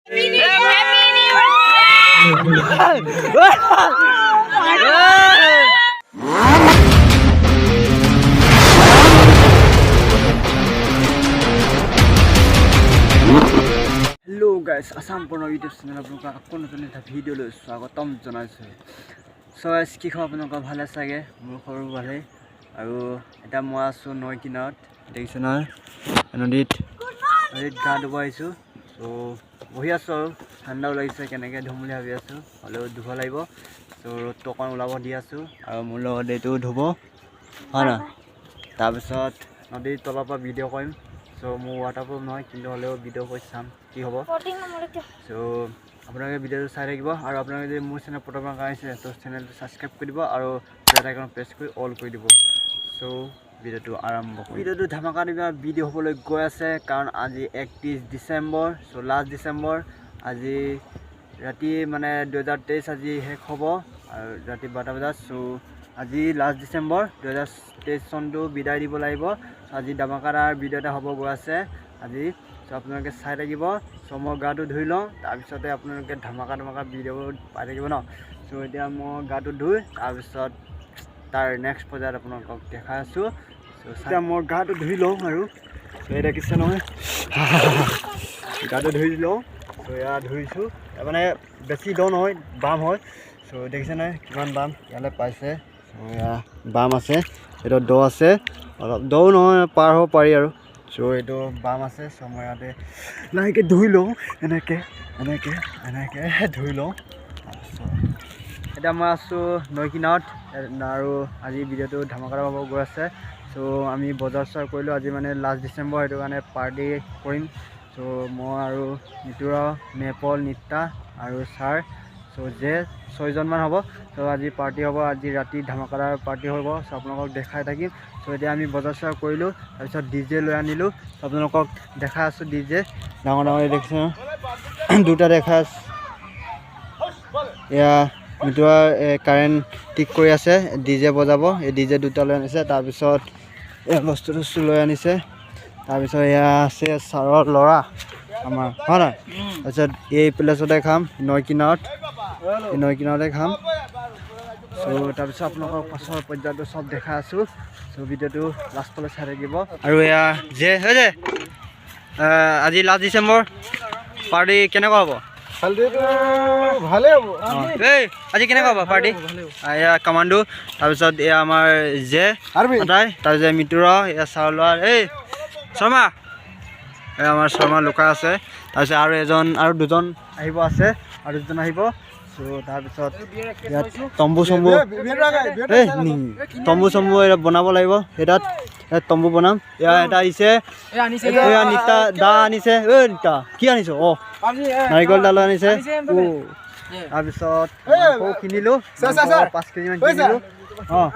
Hello guys Assam पूर्ण YouTube channel आपलोक আকৌ নতুন এটা ভিডিও লৈ স্বাগতম জনাইছো সো গাইস কি খবৰ আপোনালোক ভালে চাগে মোৰ খবৰ ভালে আৰু এটা মই আছো নৈ কিনাৰত দেখিছ না নদীত গা ধুব আহিছো সো বহি আছো ঠাণ্ডাও লাগিছে কেনেকৈ ধুম বুলি ভাবি আছো হ'লেও ধুব লাগিব সো ৰ'দটো অকণ ওলাব দি আছো আৰু মোৰ লগত এইটো ধুব হয় না তাৰপিছত নদীৰ তলৰ পৰা ভিডিও কৰিম সো মোৰ ৱাটাৰপ্ৰুফ নহয় কিন্তু হ'লেও ভিডিও কৰি চাম কি হ'ব সো আপোনালোকে ভিডিওটো চাই থাকিব আৰু আপোনালোকে যদি মোৰ চেনেল প্ৰথমবাৰ আহিছে তো চেনেলটো ছাবস্ক্ৰাইব কৰি দিব আৰু বেল আইকন প্ৰেছ কৰি অল কৰি দিব সো ভিডিওটো আৰম্ভ কৰোঁ ভিডিওটো ধামাকা দিবা ভিডিও হ'বলৈ গৈ আছে কাৰণ আজি 31 ডিচেম্বৰ সো লাষ্ট ডিচেম্বৰ আজি ৰাতি মানে 2023 আজি শেষ হ'ব আৰু ৰাতি 12 বজাত সো আজি লাষ্ট ডিচেম্বৰ 2023 চনটো বিদায় দিব লাগিব আজি ধামাকাৰ ভিডিও এটা হ'ব গৈ আছে আজি সো আপোনালোকে চাই থাকিব সো মই গাটো ধুই লওঁ তাৰপিছতে আপোনালোকে ধামাকা ভিডিও পাই থাকিব ন সো এতিয়া মই গাটো ধুই তাৰপিছত তাৰ নেক্সট পৰ্যায়ত আপোনালোকক দেখাই আছোঁ সো এতিয়া মই গাটো ধুই লওঁ আৰু সো এই দেখিছে নহয় গাটো ধুই লওঁ সো এয়া ধুইছোঁ মানে বেছি দ নহয় বাম হয় সো দেখিছে নহয় কিমান বাম ইয়ালৈ পাইছে সো এয়া বাম আছে এইটো দ আছে অলপ দও নহয় পাৰ হ'ব পাৰি আৰু সো এইটো বাম আছে সো মই ইয়াতে লাহেকৈ ধুই লওঁ এনেকৈ ধুই লওঁ তাৰপিছত এতিয়া মই আছোঁ নৈ কিনাৰত আৰু আজি ভিডিওটো ধামাকা হ'ব গৈ আছে সো আমি বজাৰ চজাৰ কৰিলোঁ আজি মানে লাষ্ট ডিচেম্বৰ সেইটো কাৰণে পাৰ্টি কৰিম সো মই আৰু নিতুৰা মেপল নিতা আৰু ছাৰ সো যে 6জনমান হ'ব সো আজি পাৰ্টি হ'ব আজি ৰাতি ধামাকাৰ পাৰ্টি হ'ব সো আপোনালোকক দেখাই থাকিম সো এতিয়া আমি বজাৰ চজাৰ কৰিলোঁ তাৰপিছত ডিজে লৈ আনিলোঁ সো আপোনালোকক দেখাই আছোঁ ডিজে ডাঙৰ দেখিছোঁ দুটা দেখাই আছোঁ এয়া মিতুৱা কাৰেণ্ট ঠিক কৰি আছে ডিজে বজাব এই ডিজে দুটা লৈ আনিছে তাৰপিছত এই বস্তু লৈ আনিছে তাৰপিছত এয়া আছে ছাৰৰ ল'ৰা আমাৰ হয় নাই তাৰপিছত এই প্লেচতে খাম নৈ কিনাৰতে খাম সো তাৰপিছত আপোনালোকক পাছৰ পৰ্যায়টো চব দেখাই আছোঁ সো ভিডিওটো লাষ্টলৈ চাই থাকিব আৰু এয়া যে হয় যে আজি লাষ্ট ডিচেম্বৰ পাৰ্টি কেনেকুৱা হ'ব ভালে হ'ব এই আজি কেনেকুৱা হ'ব পাৰ্টি এয়া কামাণ্ডো তাৰপিছত এয়া আমাৰ যে তাৰপিছত মিতুৰা এয়া ছাৰৰ ল'ৰা এই শৰ্মা এই আমাৰ শৰ্মা লুকা আছে তাৰপিছত আৰু দুজন আহিব আছে আৰু দুজন আহিব সো তাৰপিছত ইয়াত তম্বু চম্বু এটা বনাব লাগিব সেইটাত তম্বু বনাম এয়া এটা আহিছে এয়া নিতা দা আনিছে নিতা কি আনিছ অঁ নাৰিকল ডাল আনিছে তাৰপিছত কিনিলোঁ 5 কেজিমান কিনিলোঁ অঁ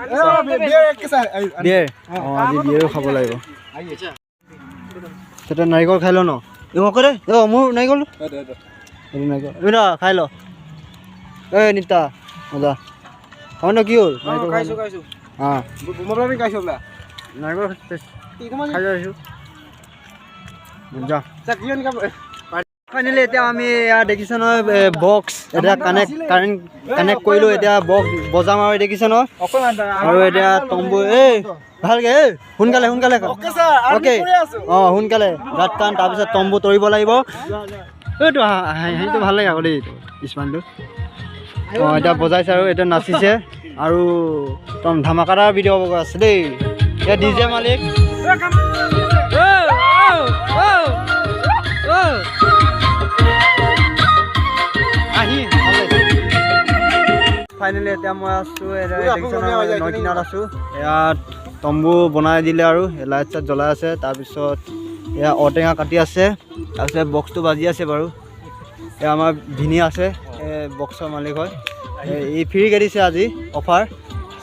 আজি বিয়েৰো খাব লাগিব তেতিয়া নাৰিকল খাই ল ন কৰে মোৰ নাৰিকল এইটো খাই ল এই নিতা মজা খাওঁ কি হ'ল নাৰিকল খাই আছোঁ ফাইনেলি এতিয়া আমি দেখিছোঁ নহয় বক্স এতিয়া কানেক্ট কৰিলোঁ এতিয়া বক্স বজাম আৰু দেখিছে নহয় আৰু এতিয়া তম্বু এই ভালকৈ সোনকালে অ'কে অঁ সোনকালে গাত কান তাৰপিছত তম্বু তৰিব লাগিব এইটো হাঁহিটো ভাল লাগে আকৌ দেই স্মাইলটো অঁ এতিয়া বজাইছে আৰু এতিয়া নাচিছে আৰু একদম ধামাকাৰ ভিডিঅ' হ'ব আছে দেই এতিয়া ডিজে মালিক ফাইনেলি এতিয়া মই আছোঁ নৈ কিনাৰত আছোঁ ইয়াত তম্বু বনাই দিলে আৰু লাইট চাইট জ্বলাই আছে তাৰপিছত এয়া ঔটেঙা কাটি আছে তাৰপিছত বক্সটো বাজি আছে বাৰু এয়া আমাৰ ভিনি আছে বক্সৰ মালিক হয় এই ফ্ৰীকৈ দিছে আজি অফাৰ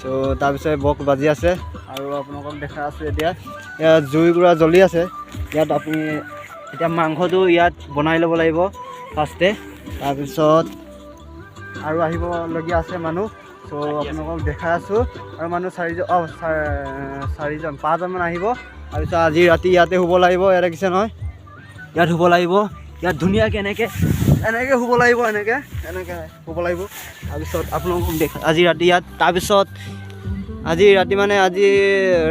সো তাৰপিছত বক্স বাজি আছে আৰু আপোনালোকক দেখাই আছোঁ এতিয়া ইয়াত জুইকুৰা জ্বলি আছে ইয়াত আপুনি এতিয়া মাংসটো ইয়াত বনাই ল'ব লাগিব ফাৰ্ষ্টে তাৰপিছত আৰু আহিবলগীয়া আছে মানুহ সো আপোনালোকক দেখাই আছোঁ আৰু মানুহ 5জনমান আহিব তাৰপিছত আজি ৰাতি ইয়াতে শুব লাগিব ইয়াত দেখিছে নহয় ইয়াত শুব লাগিব ইয়াত ধুনীয়াকৈ এনেকৈ এনেকৈ শুব লাগিব এনেকৈ শুব লাগিব তাৰপিছত আপোনালোকক দেখ আজি ৰাতি ইয়াত তাৰপিছত আজি ৰাতি মানে আজি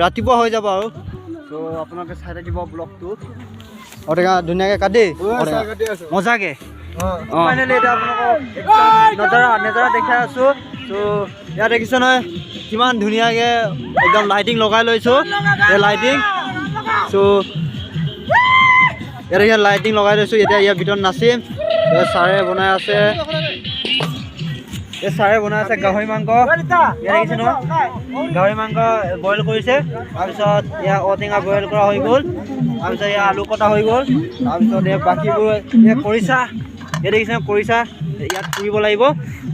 ৰাতিপুৱা হৈ যাব আৰু তো আপোনালোকে চাই থাকিব ব্লগটো অটেকা ধুনীয়াকৈ কাটি মজাকৈ ফাইনেলি এতিয়া আপোনালোকক নেজাৰা দেখাই আছোঁ তো ইয়াত দেখিছে নহয় কিমান ধুনীয়াকৈ একদম লাইটিং লগাই লৈছোঁ এই লাইটিং চ' ইয়াত লাইটিং লগাই লৈছোঁ এতিয়া ইয়াৰ ভিতৰত নাচিম ছাৰে বনাই আছে গাহৰি মাংস ইয়াত দেখিছে নহয় গাহৰি মাংস বইল কৰিছে তাৰপিছত ইয়াৰ ঔটেঙা বইল কৰা হৈ গ'ল তাৰপিছত ইয়াৰ আলু কটা হৈ গ'ল তাৰপিছত ইয়াৰ বাকীবোৰ ইয়াত খৰিচা ইয়াত দেখিছে খৰিচা ইয়াত পুৰিব লাগিব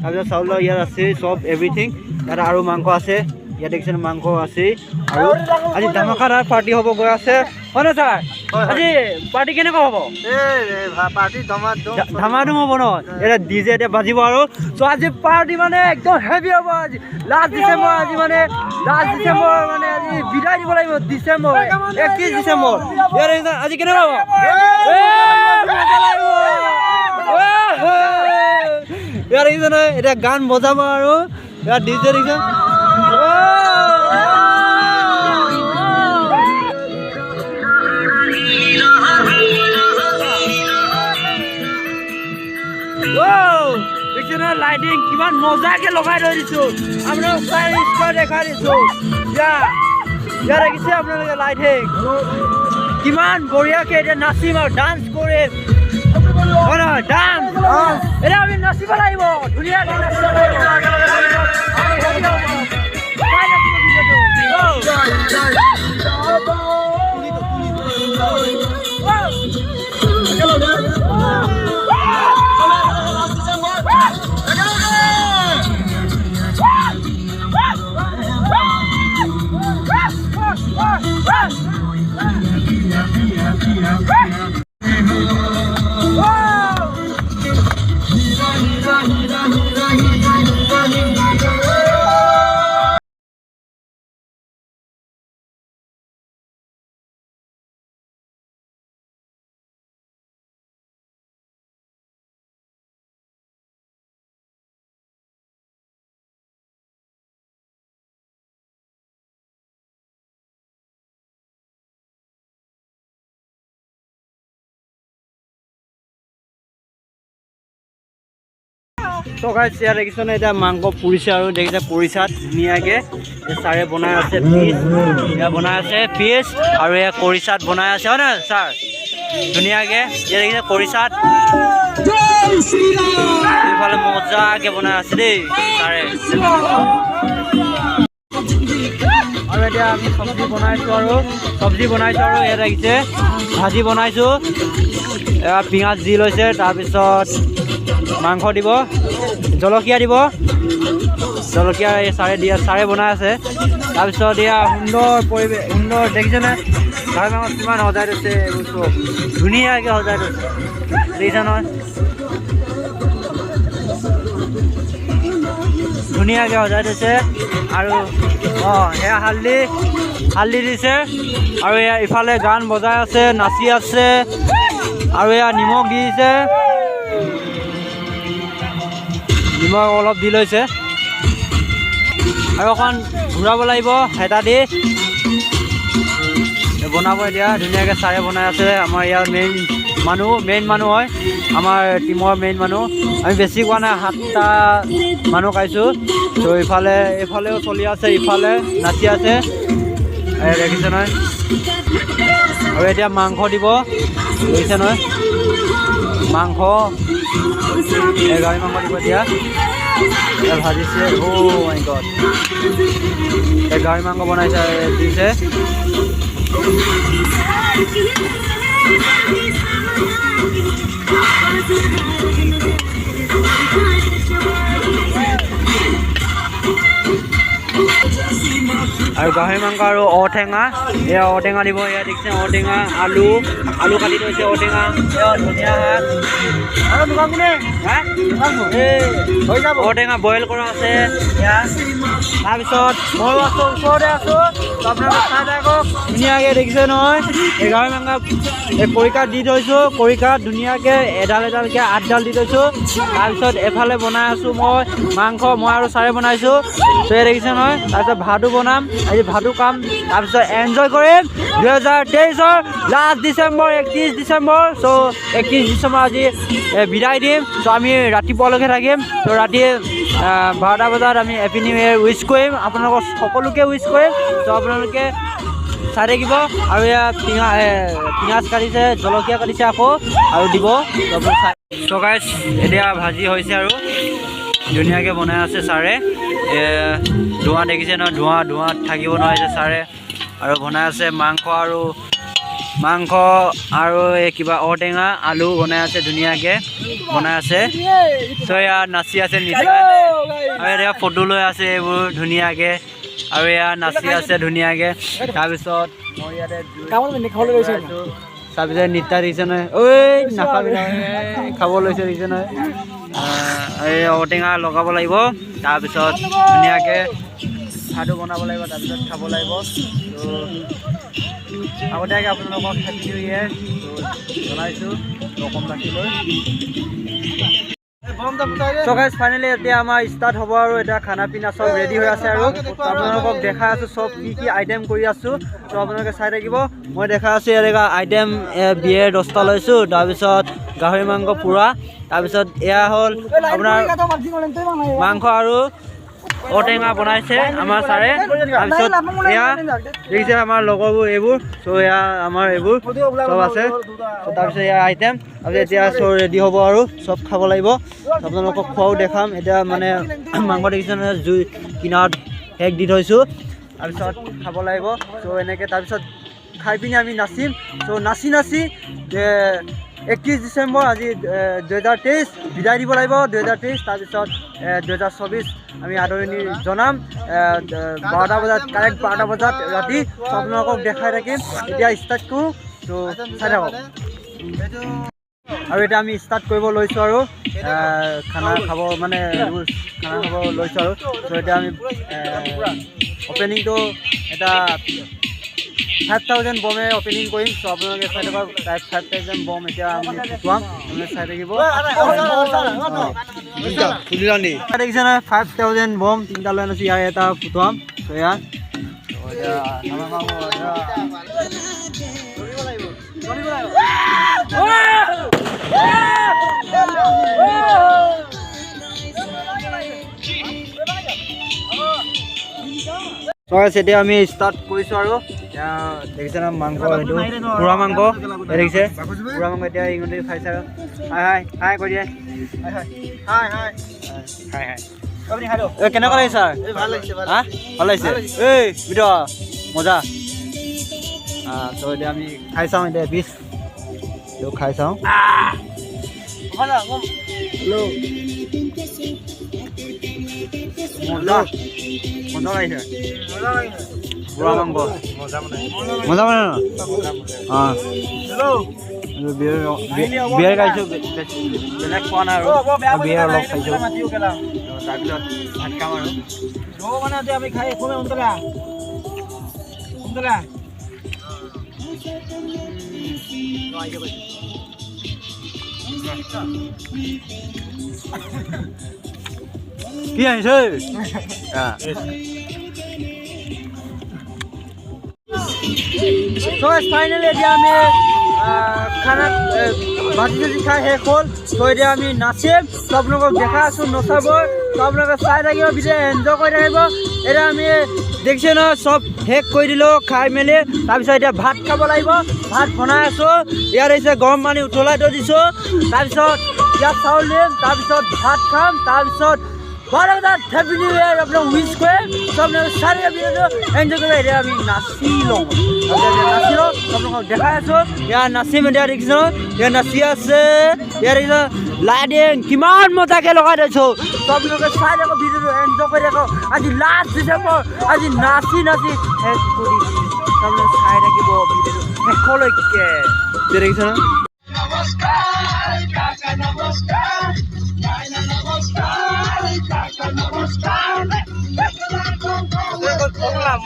তাৰপিছত চাউলৰ ইয়াত আছে চব এভৰিথিং ইয়াত আৰু মাংস আছে ইয়াত দেখিছে মাংস আছে আৰু আজি ধামাকাদাৰ পাৰ্টি হ'ব গৈ আছে হয় ন ছাৰ আজি পাৰ্টি কেনেকুৱা হ'ব পাৰ্টি ধামাধুম হ'ব ন এতিয়া ডিজে এতিয়া বাজিব আৰু চ' আজি পাৰ্টি মানে একদম হেভি হ'ব আজি লাষ্ট ডিচেম্বৰ আজি মানে আজি বিদায় দিব লাগিব ডিচেম্বৰ 31 ডিচেম্বৰ ইয়াত আজি কেনেকুৱা হ'ব ইয়াত দেখিছে নহয় এতিয়া গান বজাব আৰু ইয়াত ডিজে দেখিছে লাইটিং কিমান মজাকে লগাই লৈ দিছো আপোনালোক চাই দেখাই দিছো ইয়াত দেখিছে আপোনালোকে লাইটিং কিমান বঢ়িয়াকে এতিয়া নাচিম আৰু ডান্স কৰিম হয় নহয় ডান্স এতিয়া আমি নাচিব লাগিব ধুনীয়াকে নাচিব তো গাইছ ইয়াত দেখিছে নহয় এতিয়া মাংস পুৰিছে আৰু দেখিছে খৰিচাত ধুনীয়াকৈ ছাৰে বনাই আছে পিচ আৰু এয়া খৰিচাত বনাই আছে হয় নহয় ছাৰ ধুনীয়াকৈ ইয়াত দেখিছে খৰিচাত এইফালে মজাকৈ বনাই আছে দেই ছাৰে আৰু এতিয়া আমি চব্জি বনাইছোঁ আৰু ইয়াত দেখিছে ভাজি বনাইছোঁ এয়া পিঁয়াজ দি লৈছে তাৰপিছত মাংস দিব জলকীয়া দিব জলকীয়া এই ছাৰে বনাই আছে তাৰপিছত এয়া সুন্দৰ পৰিৱেশ সুন্দৰ দেখিছেনে গাহৰি মাংস কিমান সজাই থৈছে এইবোৰ চব ধুনীয়াকৈ সজাই থৈছে দেখিছে নহয় ধুনীয়াকৈ সজাই থৈছে আৰু সেয়া হালধি দিছে আৰু এয়া ইফালে গান বজাই আছে নাচি আছে আৰু এয়া নিমখ দি দিছে নিমখ অলপ দি লৈছে আৰু অকণ ঘূৰাব লাগিব হেতা দি বনাব এতিয়া ধুনীয়াকৈ ছাৰে বনাই আছে আমাৰ ইয়াৰ মেইন মানুহ হয় আমাৰ টিমৰ মেইন মানুহ আমি বেছি কোৱা নাই 7টা মানুহ খাইছোঁ তো এইফালেও চলি আছে ইফালে নাচি আছে দেখিছে নহয় আৰু এতিয়া মাংস দিব দেখিছে নহয় মাংস গাহৰি মাংস দিব এতিয়া ভাজিছে মাই গড গাহৰি মাংস বনাইছে দিছে আৰু গাহৰি মাংস আৰু ঔটেঙা এয়া ঔটেঙা দিব এয়া দেখিছে ঔটেঙা আলু কাটি থৈছে ঔটেঙা এয়া ধনিয়া শাক আৰু দোকান কোনে ঔটেঙা বইল কৰা আছে এয়া তাৰপিছত ময়ো আছোঁ ওচৰতে আছোঁ আপোনালোকে চাই থাকক ধুনীয়াকৈ দেখিছে নহয় এই গাহৰি মাংস এই খৰিকাত দি থৈছোঁ খৰিকাত ধুনীয়াকৈ এডালকৈ 8ডাল দি থৈছোঁ তাৰপিছত এফালে বনাই আছোঁ মই মাংস মই আৰু ছাৰে বনাইছোঁ চ' দেখিছে নহয় তাৰপিছত ভাতো বনাম আজি ভাতো খাম তাৰপিছত এনজয় কৰিম 2023ৰ লাষ্ট ডিচেম্বৰ 31 ডিচেম্বৰ চ' 31 ডিচেম্বৰ আজি বিদায় দিম চ' আমি ৰাতিপুৱালৈকে থাকিম চ' ৰাতি 12টা বজাত আমি হেপী নিউ ইয়েৰ উইচ কৰিম আপোনালোকক সকলোকে উইচ কৰিম চ' আপোনালোকে চাই থাকিব আৰু এয়া পিঁয়াজ কাটিছে জলকীয়া কাটিছে আকৌ আৰু দিব চ' গাইজ এতিয়া ভাজি হৈছে আৰু ধুনীয়াকৈ বনাই আছে ছাৰে ধোঁৱা দেখিছে নহয় ধোঁৱাত থাকিব নোৱাৰিছে ছাৰে আৰু বনাই আছে মাংস আৰু এই কিবা ঔটেঙা আলু বনাই আছে ধুনীয়াকৈ বনাই আছে চ' এয়া নাচি আছে নিতাই আৰু এতিয়া ফটো লৈ আছে এইবোৰ ধুনীয়াকৈ আৰু এয়া নাচি আছে ধুনীয়াকৈ তাৰপিছত মই ইয়াতে তাৰপিছত নিতা দেখিছে নহয় ঐ নাখাবি নহয় খাব লৈছে দেখিছে নহয় এই ঔটেঙা লগাব লাগিব তাৰপিছত ধুনীয়াকৈ ভাতো বনাব লাগিব তাৰপিছত খাব লাগিব ত' আগতীয়াকৈ আপোনালোকক হেপী নিউ ইয়েৰ জনাইছোঁ ৰকম ৰাখিলৈ চ' গাইজ ফাইনেলি এতিয়া আমাৰ ষ্টাৰ্ট হ'ব আৰু এতিয়া খানা পিনা চব ৰেডি হৈ আছে আৰু আপোনালোকক দেখাই আছোঁ চব কি আইটেম কৰি আছোঁ চ' আপোনালোকে চাই থাকিব মই দেখাই আছোঁ ইয়াত আইটেম বিয়েৰ 10টা লৈছোঁ তাৰপিছত গাহৰি মাংস পুৰা তাৰপিছত এয়া হ'ল আপোনাৰ মাংস আৰু ঔটেঙা বনাইছে আমাৰ ছাৰে তাৰপিছত এয়া দেখিছে আমাৰ লগৰবোৰ এইবোৰ চ' এয়া আমাৰ এইবোৰ চব আছে তাৰপিছত এয়া আইটেম তাৰপিছত এতিয়া চব ৰেডি হ'ব আৰু চব খাব লাগিব আপোনালোকক খোৱাও দেখাম এতিয়া মানে মাংস দেখিছে নহয় জুই কিনাৰত সেক দি থৈছোঁ তাৰপিছত খাব লাগিব চ' এনেকৈ তাৰপিছত খাই পিনি আমি নাচিম চ' নাচি 31 ডিচেম্বৰ আজি 2023 বিদায় দিব লাগিব 2023 তাৰপিছত 2024 আমি আদৰণি জনাম 12টা বজাত কাৰেক্ট 12টা বজাত ৰাতি আপোনালোকক দেখাই থাকিম এতিয়া ষ্টাৰ্ট কৰোঁ ত' চাই থাকক আৰু এতিয়া আমি ষ্টাৰ্ট কৰিব লৈছোঁ আৰু খানা খাব মানে খানা খাব লৈছোঁ আৰু ত' এতিয়া আমি অপেনিংটো এটা 5000 বমে অপেনিং কৰিম চ' আপোনালোকে চাই থাকক 5000 বম এতিয়া আমি ফুটুৱাম আপোনালোকে চাই থাকিব দেখিছে নহয় 5000 বম 3টা লৈ আনিছোঁ ইয়াৰ এটা ফুটুৱাম চ' ইয়াত এতিয়া আমি ষ্টাৰ্ট কৰিছোঁ আৰু দেখিছে না মাংস এইটো পুৰা মাংস দেখিছে পুৰা মাংস এতিয়া ইংৰাজী খাইছে আৰু হাই কৰি দিয়ে কেনেকুৱা লাগিছে ছাৰ ভাল লাগিছে এই বিদ মজা ত' এতিয়া আমি খাই চাওঁ এতিয়া বিচ খাই চাওঁ মজা লাগিছে পুৰা মাংস মজা মানে অঁ বিয়াৰ খাইছোঁ বেলেগ খোৱা নাই আৰু বিয়াৰ অলপ খাইছোঁ তাৰপিছত ভাত খাম আৰু মানে আমি খাই একো সোনকালে কি আহিছে ফাইনেলি এতিয়া আমি খানা ভাজি চাজি খাই শেষ হ'ল ত' এতিয়া আমি নাচিম ত' আপোনালোকক দেখাই আছোঁ নচাব ত' আপোনালোকে চাই থাকিব ভিডিঅ' এনজয় কৰি থাকিব এতিয়া আমি দেখিছে নহয় চব শেষ কৰি দিলোঁ খাই মেলি তাৰপিছত এতিয়া ভাত খাব লাগিব ভাত বনাই আছোঁ ইয়াত আহিছে গৰম পানী উতলাই থৈ দিছোঁ তাৰপিছত ইয়াত চাউল দিম তাৰপিছত ভাত খাম তাৰপিছত बहुत हैप्पी न्यू ईयर अपना विश को सब लोग सारे अभी एंजॉय कर रहे हैं अभी नाची लो नाची लो सब लोग देखा है सो यहाँ नाची में देखा देखिए यहाँ नाचिया से यहाँ देखिए लाइटिंग किमान मजा के लगा दे छो सब लोग सारे को वीडियो एंजॉय कर रहे आज लास्ट डिसेंबर आज नाची नाची हेड पूरी सब लोग सारे की वो वीडियो खोलो के देखिए ना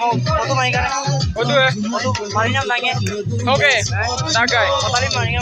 foto main kan? Foto ya? Foto marinnya nanya. Oke, tagai. Foto marinnya.